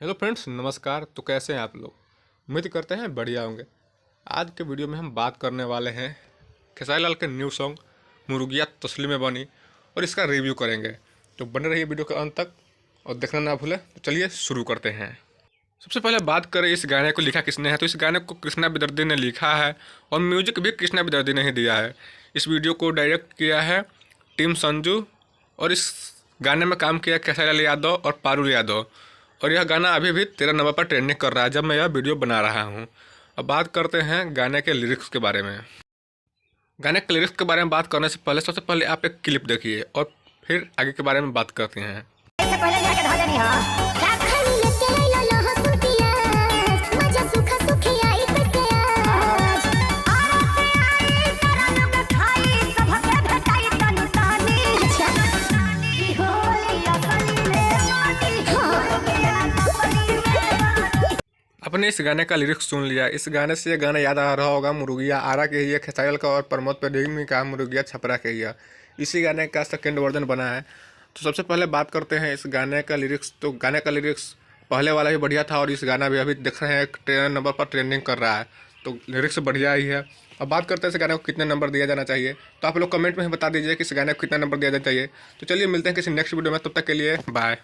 Hello friends, नमस्कार। तो कैसे हैं आप लोग? उम्मीद करते हैं बढ़िया होंगे। आज के वीडियो में हम बात करने वाले हैं खेसारी लाल के न्यू सॉन्ग मुर्गिया तस्ली में बनी और इसका रिव्यू करेंगे। तो बने रहिए वीडियो के अंत तक और देखना ना भूलें। तो चलिए शुरू करते हैं। सबसे पहले बात करें इस गाने को लिखा किसने है, तो इस गाने को कृष्णा विदर्दी ने लिखा है और म्यूजिक भी कृष्णा विदर्दी ने ही दिया है। इस वीडियो को डायरेक्ट किया है टीम संजू और इस गाने में काम किया खेसारी लाल यादव और पारुल यादव। और यह गाना अभी भी 13 नंबर पर ट्रेंडिंग कर रहा है जब मैं यह वीडियो बना रहा हूँ। अब बात करते हैं गाने के लिरिक्स के बारे में। गाने के लिरिक्स के बारे में बात करने से पहले सबसे पहले आप एक क्लिप देखिए और फिर आगे के बारे में बात करते हैं। आपने इस गाने का लिरिक्स सुन लिया। इस गाने से ये गाना याद आ रहा होगा, मुर्गिया आरा के ही है, खेसारी लाल का और प्रमोद प्रेमी का मुर्गिया छपरा के ही है। इसी गाने का सेकेंड वर्जन बना है। तो सबसे पहले बात करते हैं इस गाने का लिरिक्स। तो गाने का लिरिक्स पहले वाला भी बढ़िया था और इस गाना भी अभी देख रहे हैं 13 नंबर पर ट्रेंडिंग कर रहा है। तो लिरिक्स बढ़िया ही है। अब बात करते हैं इस गाने को कितने नंबर दिया जाना चाहिए। तो आप लोग कमेंट में ही बता दीजिए कि इस गाने को कितना नंबर दिया जाना चाहिए। तो चलिए मिलते हैं किसी नेक्स्ट वीडियो में, तब तक के लिए बाय।